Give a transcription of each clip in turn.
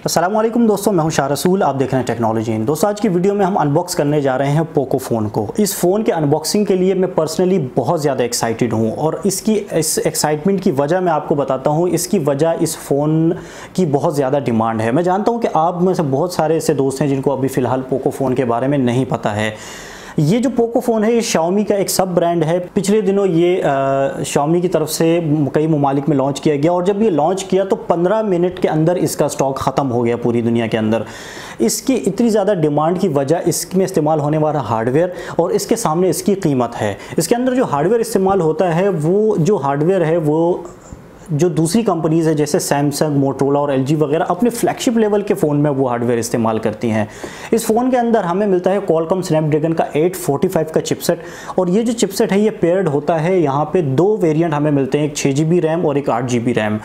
अस्सलाम वालेकुम दोस्तों, मैं हूं शाह रसूल। आप देख रहे हैं टेक्नोलॉजी इन। दोस्तों आज की वीडियो में हम अनबॉक्स करने जा रहे हैं पोको फ़ोन को। इस फ़ोन के अनबॉक्सिंग के लिए मैं पर्सनली बहुत ज़्यादा एक्साइटेड हूं और इस एक्साइटमेंट की वजह मैं आपको बताता हूं। इसकी वजह इस फ़ोन की बहुत ज़्यादा डिमांड है। मैं जानता हूँ कि आप में से बहुत सारे ऐसे दोस्त हैं जिनको अभी फ़िलहाल पोको फ़ोन के बारे में नहीं पता है। ये जो पोको फ़ोन है ये शाओमी का एक सब ब्रांड है। पिछले दिनों ये शाओमी की तरफ से कई ममालिक में लॉन्च किया गया और जब ये लॉन्च किया तो 15 मिनट के अंदर इसका स्टॉक ख़त्म हो गया पूरी दुनिया के अंदर। इसकी इतनी ज़्यादा डिमांड की वजह इसमें इस्तेमाल होने वाला हार्डवेयर और इसके सामने इसकी कीमत है। इसके अंदर जो हार्डवेयर इस्तेमाल होता है वो जो हार्डवेयर है वो जो दूसरी कंपनीज़ है जैसे सैमसंग, मोटरोला और एलजी वगैरह अपने फ्लैगशिप लेवल के फ़ोन में वो हार्डवेयर इस्तेमाल करती हैं। इस फ़ोन के अंदर हमें मिलता है क्वालकॉम स्नैपड्रैगन का 845 का चिपसेट और ये जो चिपसेट है ये पेयर्ड होता है। यहाँ पे दो वेरिएंट हमें मिलते हैं, एक 6GB रैम और एक 8GB रैम।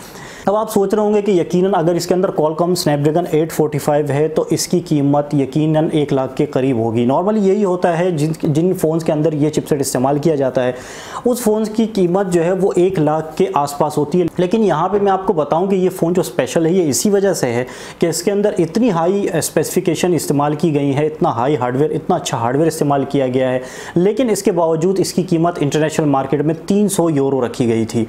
अब आप सोच रहे होंगे कि यकीनन अगर इसके अंदर क्वालकॉम स्नैपड्रैगन 845 है तो इसकी कीमत यकीनन 1 लाख के करीब होगी। नॉर्मली यही होता है जिन फ़ोन्स के अंदर ये चिपसेट इस्तेमाल किया जाता है उस फ़ोन्स की कीमत जो है वो 1 लाख के आसपास होती है। लेकिन यहाँ पे मैं आपको बताऊं कि ये फ़ोन जो स्पेशल है ये इसी वजह से है कि इसके अंदर इतनी हाई स्पेसिफिकेशन इस्तेमाल की गई है, इतना हाई हार्डवेयर, इतना अच्छा हार्डवेयर इस्तेमाल किया गया है। लेकिन इसके बावजूद इसकी कीमत इंटरनेशनल मार्केट में 300 यूरो रखी गई थी।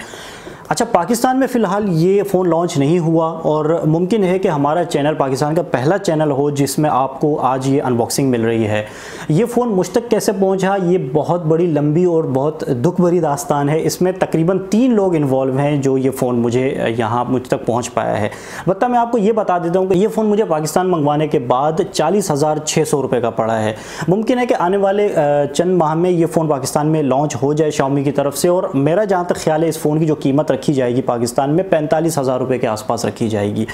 अच्छा, पाकिस्तान में फ़िलहाल ये फ़ोन लॉन्च नहीं हुआ और मुमकिन है कि हमारा चैनल पाकिस्तान का पहला चैनल हो जिसमें आपको आज ये अनबॉक्सिंग मिल रही है। ये फ़ोन मुझ तक कैसे पहुंचा, ये बहुत बड़ी लंबी और बहुत दुख भरी दास्तान है। इसमें तकरीबन 3 लोग इन्वॉल्व हैं जो ये फ़ोन मुझ तक पहुँच पाया है। बता मैं आपको ये बता देता हूँ कि ये फ़ोन मुझे पाकिस्तान मंगवाने के बाद 40,600 रुपये का पड़ा है। मुमकिन है कि आने वाले चंद माह में ये फ़ोन पाकिस्तान में लॉन्च हो जाए शाओमी की तरफ से और मेरा जहाँ तक ख्याल है इस फ़ोन की जो कीमत रखी जाएगी पाकिस्तान में 45,000 रुपये के आसपास रखी जाएगी।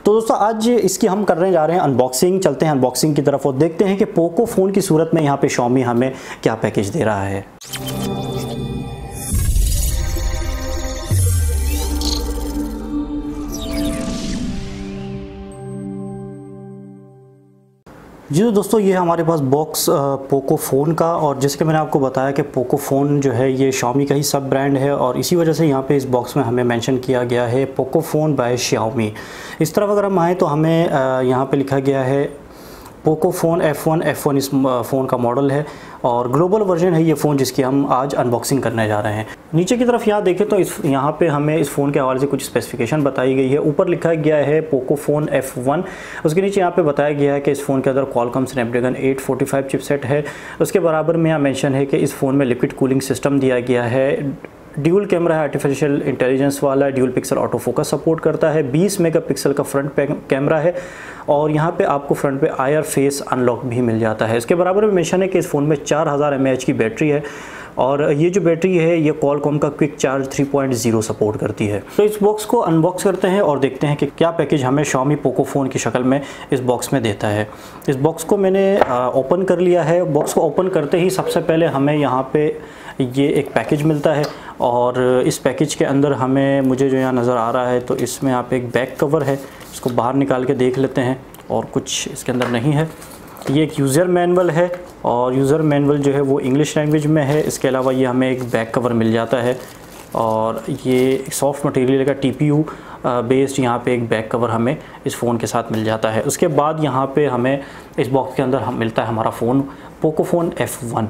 तो दोस्तों आज इसकी हम करने जा रहे हैं अनबॉक्सिंग। चलते हैं अनबॉक्सिंग की तरफ और देखते हैं कि पोको फ़ोन की सूरत में यहाँ पे शाओमी हमें क्या पैकेज दे रहा है। जी तो दोस्तों ये हमारे पास बॉक्स पोको फ़ोन का और जैसे कि मैंने आपको बताया कि पोको फ़ोन जो है ये शाओमी का ही सब ब्रांड है और इसी वजह से यहाँ पे इस बॉक्स में हमें मेंशन किया गया है पोको फ़ोन बाय शाओमी। इस तरफ अगर हम आएँ तो हमें यहाँ पे लिखा गया है पोको फ़ोन F1 इस फ़ोन का मॉडल है और ग्लोबल वर्जन है ये फ़ोन जिसकी हम आज अनबॉक्सिंग करने जा रहे हैं। नीचे की तरफ यहाँ देखें तो यहाँ पे हमें इस फ़ोन के हवाले से कुछ स्पेसिफिकेशन बताई गई है। ऊपर लिखा गया है पोको फ़ोन F1, उसके नीचे यहाँ पे बताया गया है कि इस फ़ोन के अंदर क्वालकॉम स्नैपड्रैगन 845 चिपसेट है। उसके बराबर में यहाँ मेंशन है कि इस फ़ोन में लिक्विड कूलिंग सिस्टम दिया गया है, ड्यूल कैमरा है, आर्टिफिशियल इंटेलिजेंस वाला, dual pixel auto focus support करता है, 20 मेगापिक्सल का फ्रंट कैमरा है और यहाँ पे आपको फ्रंट पे आईआर फेस अनलॉक भी मिल जाता है। इसके बराबर में मेंशन है कि इस फ़ोन में 4000 mAh की बैटरी है और ये जो बैटरी है ये क्वालकॉम का क्विक चार्ज 3.0 सपोर्ट करती है। तो इस बॉक्स को अनबॉक्स करते हैं और देखते हैं कि क्या पैकेज हमें शाओमी पोको फ़ोन की शक्ल में इस बॉक्स में देता है। इस बॉक्स को मैंने ओपन कर लिया है। बॉक्स को ओपन करते ही सबसे पहले हमें यहाँ पे ये एक पैकेज मिलता है और इस पैकेज के अंदर मुझे जो यहाँ नज़र आ रहा है तो इसमें यहाँ पे एक बैक कवर है। इसको बाहर निकाल के देख लेते हैं और कुछ इसके अंदर नहीं है। ये एक यूज़र मैनुअल है और यूज़र मैनुअल जो है वो इंग्लिश लैंग्वेज में है। इसके अलावा ये हमें एक बैक कवर मिल जाता है और ये सॉफ्ट मटेरियल का TPU बेस्ड यहाँ पे एक बैक कवर हमें इस फ़ोन के साथ मिल जाता है। उसके बाद यहाँ पे हमें इस बॉक्स के अंदर मिलता है हमारा फ़ोन पोको फ़ोन F1।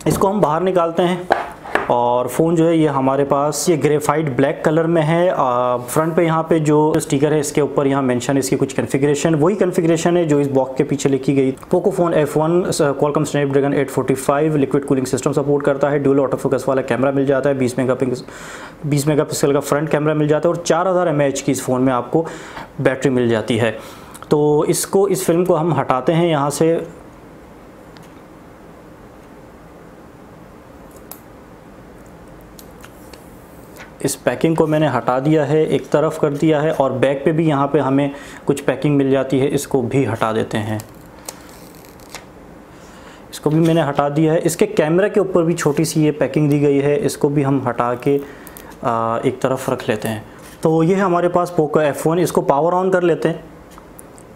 इसको हम बाहर निकालते हैं और फ़ोन जो है ये हमारे पास ये ग्रेफाइट ब्लैक कलर में है। फ्रंट पे यहाँ पे जो स्टिकर है इसके ऊपर यहाँ मेंशन है इसकी कुछ कॉन्फ़िगरेशन, वही कॉन्फ़िगरेशन है जो इस बॉक्स के पीछे लिखी गई। Poco phone F1 Qualcomm Snapdragon 845 liquid cooling system support करता है, ड्यूल ऑटो फोकस वाला कैमरा मिल जाता है, 20 मेगापिक्सल का फ्रंट कैमरा मिल जाता है और 4000 mAh की इस फ़ोन में आपको बैटरी मिल जाती है। तो इस फिल्म को हम हटाते हैं यहाँ से। इस पैकिंग को मैंने हटा दिया है, एक तरफ कर दिया है और बैक पे भी यहाँ पे हमें कुछ पैकिंग मिल जाती है, इसको भी हटा देते हैं। इसको भी मैंने हटा दिया है। इसके कैमरे के ऊपर भी छोटी सी ये पैकिंग दी गई है, इसको भी हम हटा के एक तरफ रख लेते हैं। तो ये है हमारे पास पोको F1। इसको पावर ऑन कर लेते हैं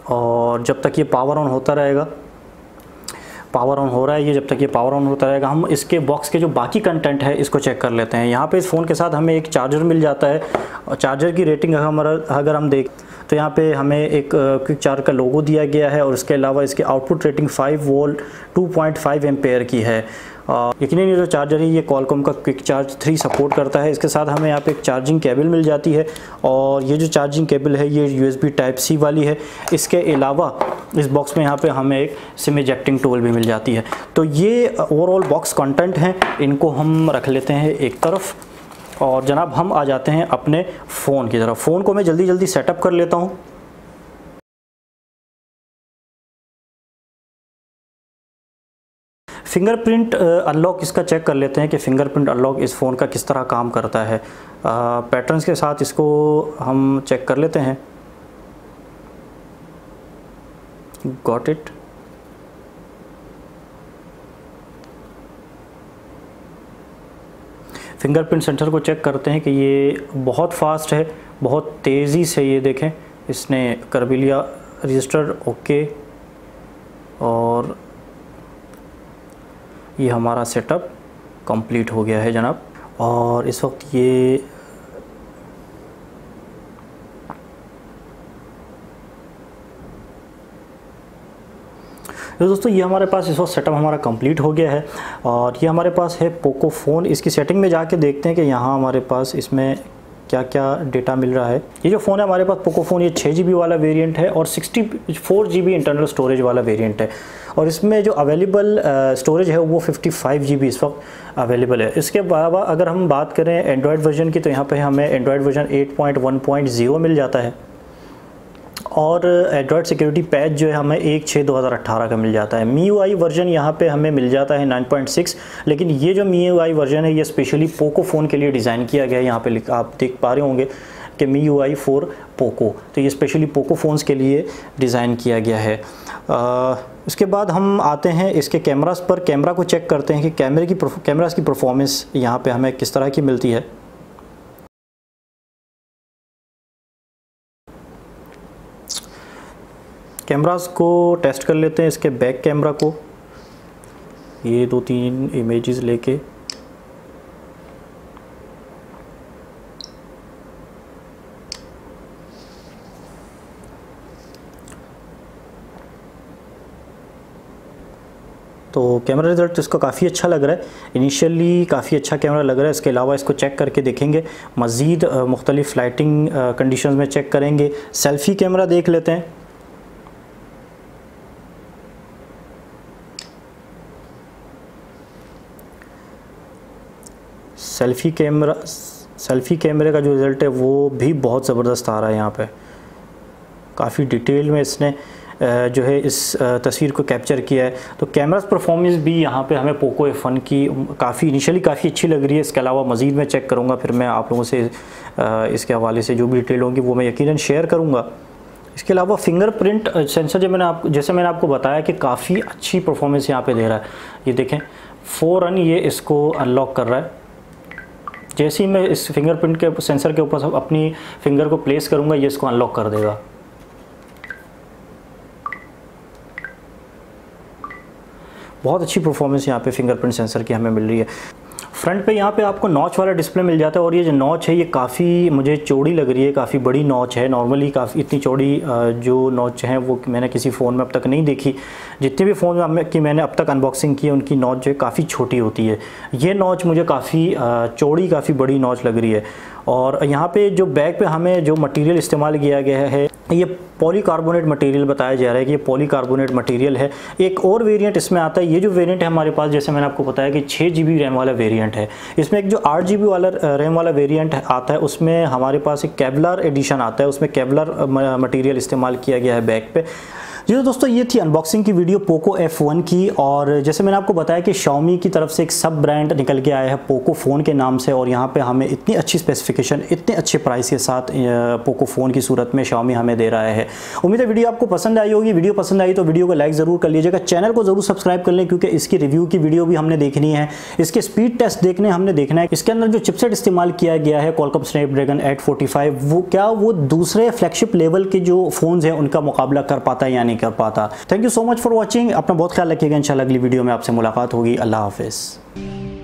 और जब तक ये पावर ऑन होता रहेगा, पावर ऑन हो रहा है ये, जब तक ये पावर ऑन होता रहेगा हम इसके बॉक्स के जो बाकी कंटेंट है इसको चेक कर लेते हैं। यहाँ पे इस फ़ोन के साथ हमें एक चार्जर मिल जाता है और चार्जर की रेटिंग अगर हम तो यहाँ पे हमें एक क्विक चार्ज का लोगो दिया गया है और इसके अलावा इसकी आउटपुट रेटिंग 5 वोल्ट 2.5 एम्पेयर की है। यकीनन ये जो चार्जर है ये Qualcomm का क्विक चार्ज 3 सपोर्ट करता है। इसके साथ हमें यहाँ पे एक चार्जिंग केबल मिल जाती है और ये जो चार्जिंग केबल है ये USB Type-C वाली है। इसके अलावा इस बॉक्स में यहाँ पे हमें एक सिम इजेक्टिंग टूल भी मिल जाती है। तो ये ओवरऑल बॉक्स कंटेंट हैं, इनको हम रख लेते हैं एक तरफ और जनाब हम आ जाते हैं अपने फ़ोन की तरफ। फ़ोन को मैं जल्दी जल्दी सेटअप कर लेता हूँ। फिंगरप्रिंट अनलॉक इसका चेक कर लेते हैं कि फिंगरप्रिंट अनलॉक इस फ़ोन का किस तरह काम करता है। पैटर्न्स के साथ इसको हम चेक कर लेते हैं। Got it. फिंगरप्रिंट सेंसर को चेक करते हैं कि ये बहुत फास्ट है, बहुत तेज़ी से ये देखें इसने कर भी लिया रजिस्टर। ओके, और ये हमारा सेटअप कंप्लीट हो गया है जनाब। और इस वक्त ये तो दोस्तों ये हमारे पास इस वक्त सेटअप हमारा कंप्लीट हो गया है और ये हमारे पास है पोको फ़ोन। इसकी सेटिंग में जाके देखते हैं कि यहाँ हमारे पास इसमें क्या क्या डेटा मिल रहा है। ये जो फ़ोन है हमारे पास पोको फ़ोन, ये 6 GB वाला वेरिएंट है और 64 GB इंटरनल स्टोरेज वाला वेरिएंट है और इसमें जो अवेलेबल स्टोरेज है वो 55 GB इस वक्त अवेलेबल है। इसके अलावा अगर हम बात करें एंड्रॉयड वर्जन की तो यहाँ पे हमें एंड्रॉयड वर्जन 8.1.0 मिल जाता है और एंड्रॉयड सिक्योरिटी पैच जो है हमें 1/6/2018 का मिल जाता है। MIUI वर्जन यहाँ पे हमें मिल जाता है 9.6, लेकिन ये जो MIUI वर्जन है ये स्पेशली पोको फ़ोन के लिए डिज़ाइन किया गया है। यहाँ पे आप देख पा रहे होंगे कि MIUI फॉर पोको, तो ये स्पेशली पोको फ़ोन्स के लिए डिज़ाइन किया गया है। उसके बाद हम आते हैं इसके कैमरास पर। कैमरा को चेक करते हैं कि कैमरास की परफॉर्मेंस यहाँ पे हमें किस तरह की मिलती है। कैमरास को टेस्ट कर लेते हैं। इसके बैक कैमरा को ये 2-3 इमेजेस लेके तो कैमरा रिज़ल्ट इसका काफ़ी अच्छा लग रहा है। इनिशियली काफ़ी अच्छा कैमरा लग रहा है। इसके अलावा इसको चेक करके देखेंगे, मज़ीद मुख्तलिफ़ लाइटिंग कंडीशंस में चेक करेंगे। सेल्फ़ी कैमरा देख लेते हैं। सेल्फ़ी कैमरे का जो रिज़ल्ट है वो भी बहुत ज़बरदस्त आ रहा है। यहाँ पे काफ़ी डिटेल में इसने जो है इस तस्वीर को कैप्चर किया है। तो कैमरास परफॉर्मेंस भी यहाँ पे हमें पोको F1 की इनिशियली काफ़ी अच्छी लग रही है। इसके अलावा मज़ीद मैं चेक करूँगा, फिर मैं आप लोगों से इसके हवाले से जो भी डिटेल होंगी वो मैं यकीनन शेयर करूँगा। इसके अलावा फिंगरप्रिंट सेंसर जैसे मैंने आपको बताया कि काफ़ी अच्छी परफॉर्मेंस यहाँ पे दे रहा है। ये देखें फ़ौरन ये इसको अनलॉक कर रहा है। जैसे ही मैं इस फिंगरप्रिंट के सेंसर के ऊपर अपनी फिंगर को प्लेस करूँगा ये इसको अनलॉक कर देगा। बहुत अच्छी परफॉर्मेंस यहाँ पे फिंगरप्रिंट सेंसर की हमें मिल रही है। फ्रंट पे यहाँ पे आपको नॉच वाला डिस्प्ले मिल जाता है और ये जो नॉच है ये काफ़ी मुझे चौड़ी लग रही है, काफ़ी बड़ी नॉच है। नॉर्मली काफ़ी इतनी चौड़ी जो नॉच है वो मैंने किसी फ़ोन में अब तक नहीं देखी। जितने भी फ़ोन की मैंने अब तक अनबॉक्सिंग की उनकी नॉच जो है काफ़ी छोटी होती है। ये नॉच मुझे काफ़ी चौड़ी, काफ़ी बड़ी नॉच लग रही है। और यहाँ पे जो बैक पे हमें जो मटेरियल इस्तेमाल किया गया है ये पॉलीकार्बोनेट मटेरियल बताया जा रहा है कि ये पॉलीकार्बोनेट मटेरियल है। एक और वेरिएंट इसमें आता है। ये जो वेरिएंट है हमारे पास, जैसे मैंने आपको बताया कि 6 GB रैम वाला वेरिएंट है। इसमें एक जो 8 GB वाला रैम वाला वेरिएंट आता है उसमें हमारे पास एक केवलर एडिशन आता है, उसमें केवलर मटेरियल इस्तेमाल किया गया है बैक पे। जी तो दोस्तों ये थी अनबॉक्सिंग की वीडियो पोको F1 की। और जैसे मैंने आपको बताया कि Xiaomi की तरफ से एक सब ब्रांड निकल के आया है पोको फ़ोन के नाम से और यहाँ पे हमें इतनी अच्छी स्पेसिफिकेशन, इतने अच्छे प्राइस के साथ पोको फ़ोन की सूरत में Xiaomi हमें दे रहा है। उम्मीद है वीडियो आपको पसंद आई होगी। वीडियो पसंद आई तो वीडियो को लाइक ज़रूर कर लीजिएगा, चैनल को ज़रूर सब्सक्राइब कर लें क्योंकि इसकी रिव्यू की वीडियो भी हमने देखनी है, इसके स्पीड टेस्ट हमने देखना है। इसके अंदर जो चिपसेट इस्तेमाल किया गया है Qualcomm Snapdragon 845, वो दूसरे फ्लैगशिप लेवल के जो फ़ोन्स हैं उनका मुकाबला कर पाता है या नहीं कर पाता। Thank you so much for watching. अपना बहुत ख्याल रखिएगा। इंशाल्लाह अगली वीडियो में आपसे मुलाकात होगी। अल्लाह हाफिज़।